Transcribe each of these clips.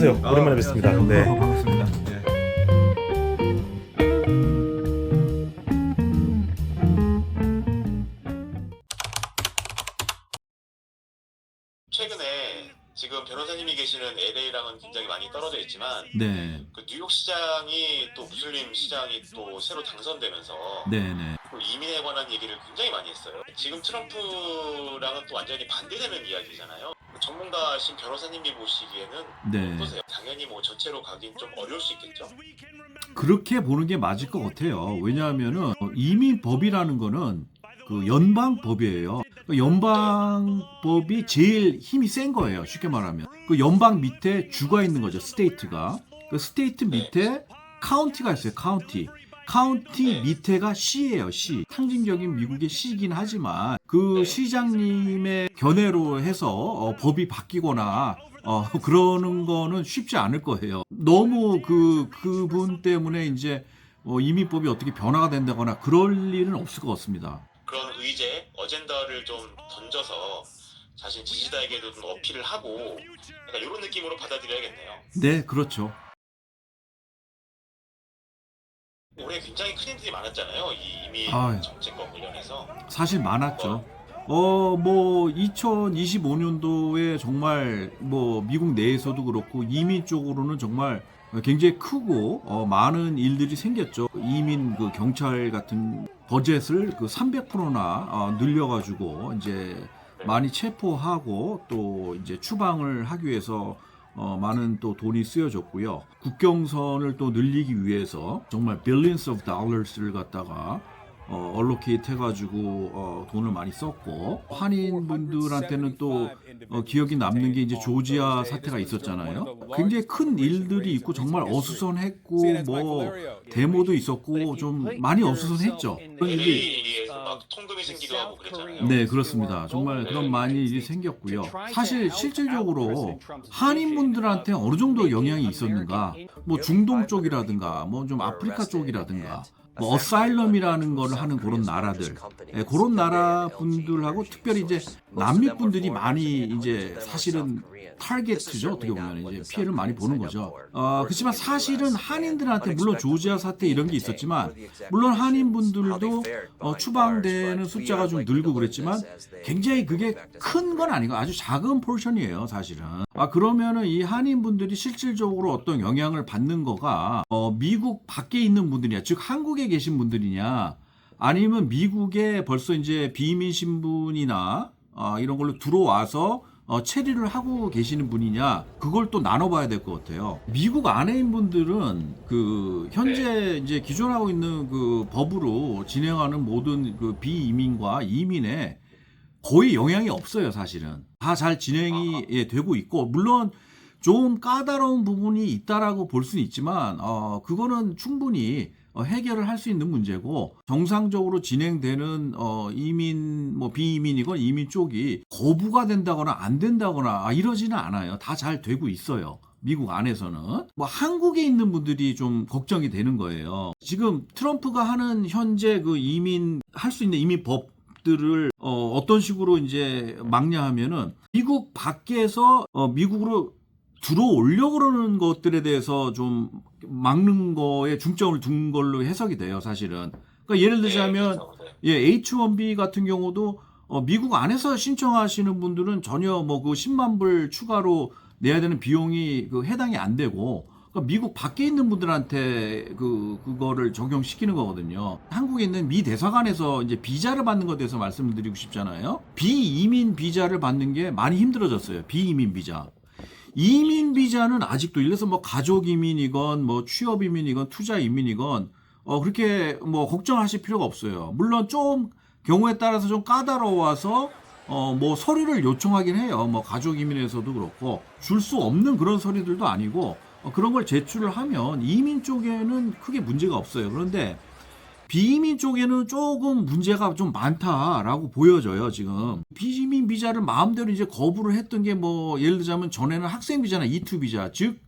안녕하세요. 오랜만에 뵙습니다. 네. 반갑습니다. 최근에 지금 변호사님이 계시는 LA랑은 굉장히 많이 떨어져 있지만 네, 그 뉴욕 시장이 또 무슬림 시장이 또 새로 당선되면서 네, 네. 또 이민에 관한 얘기를 굉장히 많이 했어요. 지금 트럼프랑은 또 완전히 반대되는 이야기잖아요. 전문가신 변호사님이 보시기에는 네. 어떠세요? 당연히 뭐 전체로 가긴 좀 어려울 수 있겠죠. 그렇게 보는 게 맞을 것 같아요. 왜냐하면은 이민법이라는 거는 그 연방법이에요. 그 연방법이 제일 힘이 센 거예요. 쉽게 말하면. 그 연방 밑에 주가 있는 거죠. 스테이트가. 그 스테이트 밑에 카운티가 있어요. 카운티 밑에가 시예요. 시. 상징적인 미국의 시이긴 하지만 그 시장님의 견해로 해서 법이 바뀌거나 그러는 거는 쉽지 않을 거예요. 너무 그분 때문에 이제 이민법이 어떻게 변화가 된다거나 그럴 일은 없을 것 같습니다. 그런 의제, 어젠다를 좀 던져서 자신 지지자에게도 좀 어필을 하고 약간 이런 느낌으로 받아들여야겠네요. 네, 그렇죠. 올해 굉장히 큰 일들이 많았잖아요. 이 이민 아유. 정책과 관련해서. 사실 많았죠. 뭐 2025년도에 정말 뭐 미국 내에서도 그렇고 이민 쪽으로는 정말 굉장히 크고 많은 일들이 생겼죠. 이민 그 경찰 같은 버젯을 그 300%나 늘려가지고 이제 많이 체포하고 또 이제 추방을 하기 위해서 많은 또 돈이 쓰여졌고요. 국경선을 또 늘리기 위해서 정말 billions of dollars를 갖다가 얼로케이트 해가지고 돈을 많이 썼고 한인 분들한테는 또 기억이 남는 게 이제 조지아 사태가 있었잖아요. 굉장히 큰 일들이 있고 정말 어수선했고 뭐 데모도 있었고 좀 많이 어수선했죠. 그런 일이 LA에서 막 통금이 생기도 하고 그랬잖아요. 네, 그렇습니다. 정말 그런 많은 일이 생겼고요. 사실 실질적으로 한인분들한테 어느 정도 영향이 있었는가? 뭐 중동 쪽이라든가, 뭐 좀 아프리카 쪽이라든가, 뭐 어사일럼이라는 걸 하는 그런 나라들, 그런 나라 분들하고 특별히 이제 남미 분들이 많이 이제 사실은 타겟이죠. 어떻게 보면 이제 피해를 많이 보는 거죠. 그렇지만 사실은 한인들한테 물론 조지아 사태 이런 게 있었지만 물론 한인 분들도 추방되는 숫자가 좀 늘고 그랬지만 굉장히 그게 큰 건 아니고 아주 작은 포션이에요, 사실은. 그러면은 이 한인 분들이 실질적으로 어떤 영향을 받는 거가 미국 밖에 있는 분들이냐, 즉 한국에 계신 분들이냐, 아니면 미국에 벌써 이제 비이민 신분이나 이런 걸로 들어와서 체리를 하고 계시는 분이냐, 그걸 또 나눠봐야 될 것 같아요. 미국 안에인 분들은 그 현재 이제 기존하고 있는 그 법으로 진행하는 모든 그 비이민과 이민에 거의 영향이 없어요, 사실은. 다 잘 진행이 되고 있고, 물론 좀 까다로운 부분이 있다라고 볼 수는 있지만, 그거는 충분히 해결을 할 수 있는 문제고, 정상적으로 진행되는 이민, 뭐 비이민이건 이민 쪽이 거부가 된다거나 안 된다거나 이러지는 않아요. 다 잘 되고 있어요. 미국 안에서는. 뭐 한국에 있는 분들이 좀 걱정이 되는 거예요. 지금 트럼프가 하는 현재 그 이민, 할 수 있는 이민법들을 어떤 식으로 이제 막냐하면은 미국 밖에서 미국으로 들어오려고 그러는 것들에 대해서 좀 막는 거에 중점을 둔 걸로 해석이 돼요, 사실은. 그러니까 예를 들자면 H1B 같은 경우도 미국 안에서 신청하시는 분들은 전혀 뭐 그 10만 불 추가로 내야 되는 비용이 그 해당이 안 되고, 그러니까 미국 밖에 있는 분들한테 그거를 적용시키는 거거든요. 한국에 있는 미 대사관에서 이제 비자를 받는 것에 대해서 말씀을 드리고 싶잖아요. 비이민 비자를 받는 게 많이 힘들어졌어요. 비이민 비자. 이민 비자는 아직도 예를 들어서 뭐 가족 이민이건 뭐 취업 이민이건 투자 이민이건 그렇게 뭐 걱정하실 필요가 없어요. 물론 좀 경우에 따라서 좀 까다로워서 뭐 서류를 요청하긴 해요. 뭐 가족 이민에서도 그렇고 줄 수 없는 그런 서류들도 아니고 그런 걸 제출을 하면 이민 쪽에는 크게 문제가 없어요. 그런데 비이민 쪽에는 조금 문제가 좀 많다라고 보여져요, 지금. 비이민 비자를 마음대로 이제 거부를 했던 게 뭐, 예를 들자면 전에는 학생 비자나 E2 비자, 즉,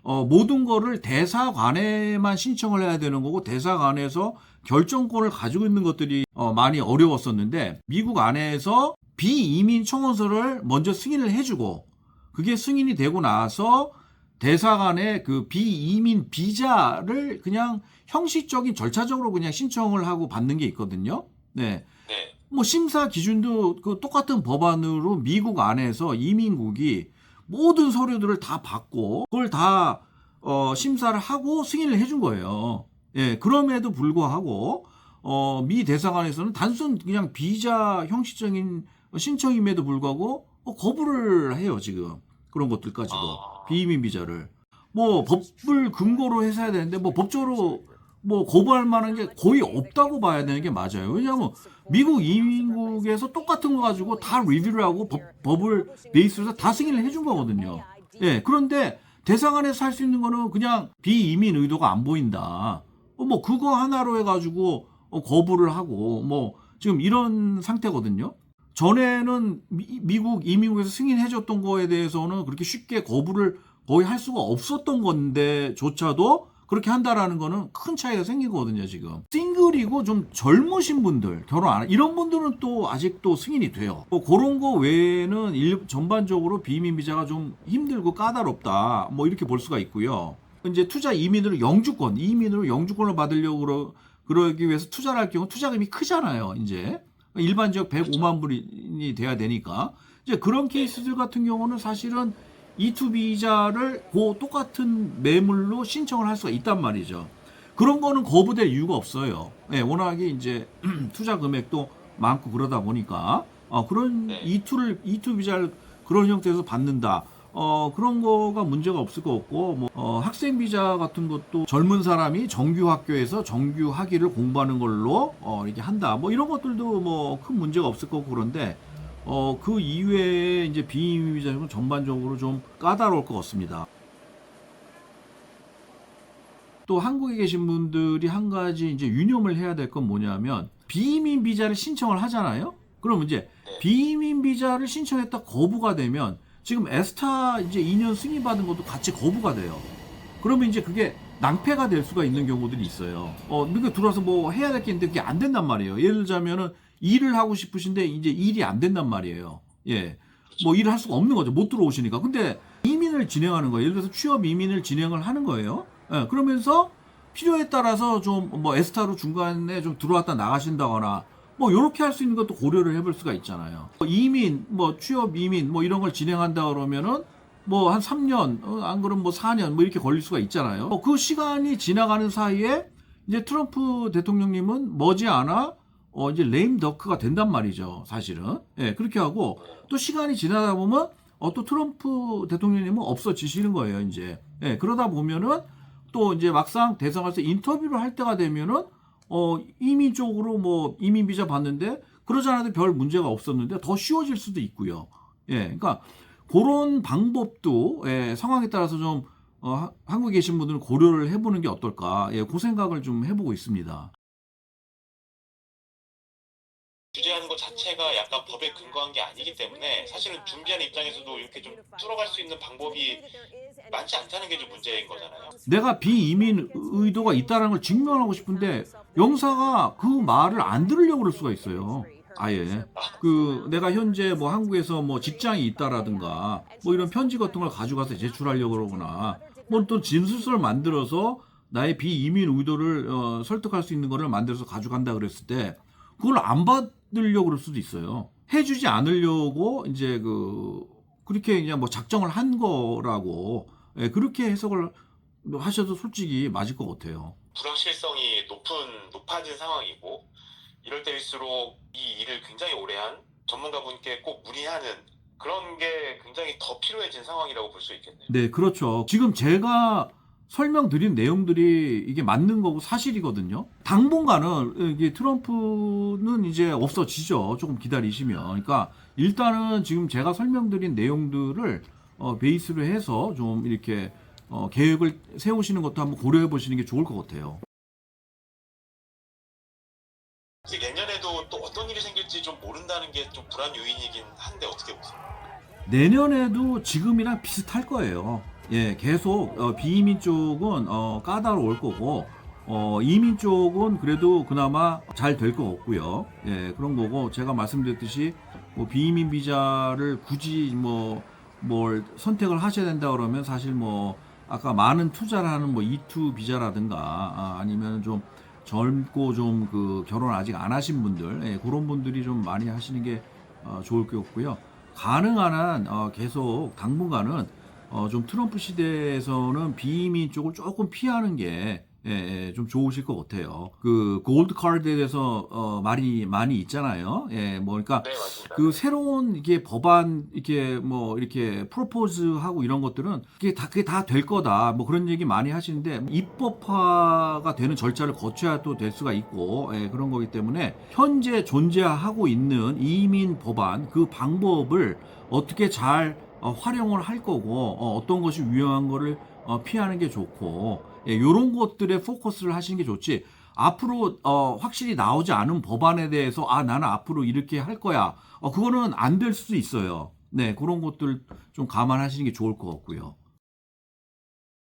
모든 거를 대사관에만 신청을 해야 되는 거고, 대사관에서 결정권을 가지고 있는 것들이 많이 어려웠었는데, 미국 안에서 비이민 청원서를 먼저 승인을 해주고, 그게 승인이 되고 나서 대사관에 그 비이민 비자를 그냥 형식적인 절차적으로 그냥 신청을 하고 받는 게 있거든요. 네. 네. 뭐 심사 기준도 그 똑같은 법안으로 미국 안에서 이민국이 모든 서류들을 다 받고 그걸 다 심사를 하고 승인을 해준 거예요. 예, 그럼에도 불구하고 미 대사관에서는 단순 그냥 비자 형식적인 신청임에도 불구하고 거부를 해요, 지금. 그런 것들까지도. 비이민 비자를. 뭐 법을 근거로 해서 해야 되는데 뭐 법적으로 뭐 거부할 만한 게 거의 없다고 봐야 되는 게 맞아요. 왜냐하면 미국 이민국에서 똑같은 거 가지고 다 리뷰를 하고 법을 베이스로 해서 다 승인을 해준 거거든요. 예, 그런데 대사관에서 할 수 있는 거는 그냥 비이민 의도가 안 보인다. 뭐 그거 하나로 해가지고 거부를 하고 뭐 지금 이런 상태거든요. 전에는 미국 이민국에서 승인해줬던 거에 대해서는 그렇게 쉽게 거부를 거의 할 수가 없었던 건데조차도 그렇게 한다라는 거는 큰 차이가 생기거든요, 지금. 싱글이고 좀 젊으신 분들, 결혼 안, 이런 분들은 또 아직도 승인이 돼요. 뭐 그런 거 외에는 전반적으로 비이민 비자가 좀 힘들고 까다롭다. 뭐 이렇게 볼 수가 있고요. 이제 투자 이민으로 이민으로 영주권을 받으려고 그러기 위해서 투자를 할 경우 투자금이 크잖아요, 이제. 일반적 105만 불이 돼야 되니까. 이제 그런 케이스들 같은 경우는 사실은 E2 비자를 그 똑같은 매물로 신청을 할 수가 있단 말이죠. 그런 거는 거부될 이유가 없어요. 예, 워낙에 이제 투자 금액도 많고 그러다 보니까 그런 E2 비자를 그런 형태에서 받는다. 그런 거가 문제가 없을 것 같고 학생 비자 같은 것도 젊은 사람이 정규 학교에서 정규 학위를 공부하는 걸로 이렇게 한다. 뭐 이런 것들도 뭐 큰 문제가 없을 거고 그런데 그 이외에 이제 비이민 비자는 전반적으로 좀 까다로울 것 같습니다. 또 한국에 계신 분들이 한 가지 이제 유념을 해야 될 건 뭐냐면 비이민 비자를 신청을 하잖아요. 그러면 이제 비이민 비자를 신청했다 거부가 되면 지금 에스타 이제 2년 승인 받은 것도 같이 거부가 돼요. 그러면 이제 그게 낭패가 될 수가 있는 경우들이 있어요. 그러니까 들어와서 뭐 해야 될 게 있는데 그게 안 된단 말이에요. 예를 들자면은 일을 하고 싶으신데 이제 일이 안 된단 말이에요. 예. 뭐 일을 할 수가 없는 거죠. 못 들어오시니까. 근데 이민을 진행하는 거예요. 예를 들어서 취업 이민을 진행을 하는 거예요. 예. 그러면서 필요에 따라서 좀 뭐 에스타로 중간에 좀 들어왔다 나가신다거나 뭐 요렇게 할 수 있는 것도 고려를 해볼 수가 있잖아요. 이민, 뭐 취업 이민 뭐 이런 걸 진행한다 그러면은 뭐 한 3년, 안 그러면 뭐 4년 뭐 이렇게 걸릴 수가 있잖아요. 그 시간이 지나가는 사이에 이제 트럼프 대통령님은 머지않아 이제 레임 더크가 된단 말이죠, 사실은. 예, 그렇게 하고 또 시간이 지나다 보면 또 트럼프 대통령님은 없어지시는 거예요, 이제. 예, 그러다 보면은 또 이제 막상 대사관에서 인터뷰를 할 때가 되면은 이민 쪽으로 뭐 이민 비자 받는데 그러지 않아도 별 문제가 없었는데 더 쉬워질 수도 있고요. 예, 그러니까 그런 방법도 상황에 따라서 좀 한국에 계신 분들은 고려를 해보는 게 어떨까? 예, 그 생각을 좀 해보고 있습니다. 규제하는 것 자체가 약간 법에 근거한 게 아니기 때문에 사실은 준비하는 입장에서도 이렇게 좀 뚫어갈 수 있는 방법이 많지 않다는 게 좀 문제인 거잖아요. 내가 비이민 의도가 있다는 걸 증명하고 싶은데 영사가 그 말을 안 들으려고 그럴 수가 있어요. 아예. 내가 현재 뭐 한국에서 뭐 직장이 있다라든가 뭐 이런 편지 같은 걸 가져가서 제출하려고 그러거나 뭐 또 진술서를 만들어서 나의 비이민 의도를 설득할 수 있는 거를 만들어서 가져간다 그랬을 때 그걸 안 받으려고 그럴 수도 있어요. 해주지 않으려고 이제 그렇게 그냥 뭐 작정을 한 거라고 그렇게 해석을 하셔도 솔직히 맞을 것 같아요. 불확실성이 높아진 상황이고 이럴 때일수록 이 일을 굉장히 오래 한 전문가분께 꼭 문의하는 그런 게 굉장히 더 필요해진 상황이라고 볼 수 있겠네요. 네, 그렇죠. 지금 제가 설명드린 내용들이 이게 맞는 거고 사실이거든요. 당분간은 이게 트럼프는 이제 없어지죠. 조금 기다리시면. 그러니까 일단은 지금 제가 설명드린 내용들을 베이스로 해서 좀 이렇게 계획을 세우시는 것도 한번 고려해 보시는 게 좋을 것 같아요. 내년에도 또 어떤 일이 생길지 좀 모른다는 게 좀 불안 요인이긴 한데 어떻게 보세요? 내년에도 지금이랑 비슷할 거예요. 예, 계속 비이민 쪽은 까다로울 거고 이민 쪽은 그래도 그나마 잘 될 것 같고요. 예, 그런 거고 제가 말씀드렸듯이 뭐 비이민 비자를 굳이 뭘 선택을 하셔야 된다 그러면 사실 뭐 아까 많은 투자를 하는 뭐 E2 비자라든가 아니면 좀 젊고 좀 그 결혼 아직 안 하신 분들, 예, 그런 분들이 좀 많이 하시는 게 좋을 것 같고요. 가능한 한 계속 당분간은 좀 트럼프 시대에서는 비이민 쪽을 조금 피하는 게 좀 좋으실 것 같아요. 그 골드 카드에 대해서 말이 많이 있잖아요. 예, 뭐 그러니까 네, 맞습니다. 그 새로운 이게 법안 이렇게 뭐 이렇게 프로포즈하고 이런 것들은 그게 다 될 거다. 뭐 그런 얘기 많이 하시는데 입법화가 되는 절차를 거쳐야 또 될 수가 있고 예, 그런 거기 때문에 현재 존재하고 있는 이민 법안 그 방법을 어떻게 잘 활용을 할 거고 어떤 것이 유용한 거를 피하는 게 좋고 예, 이런 것들에 포커스를 하시는 게 좋지. 앞으로 확실히 나오지 않은 법안에 대해서 나는 앞으로 이렇게 할 거야. 그거는 안 될 수도 있어요. 네, 그런 것들 좀 감안하시는 게 좋을 것 같고요.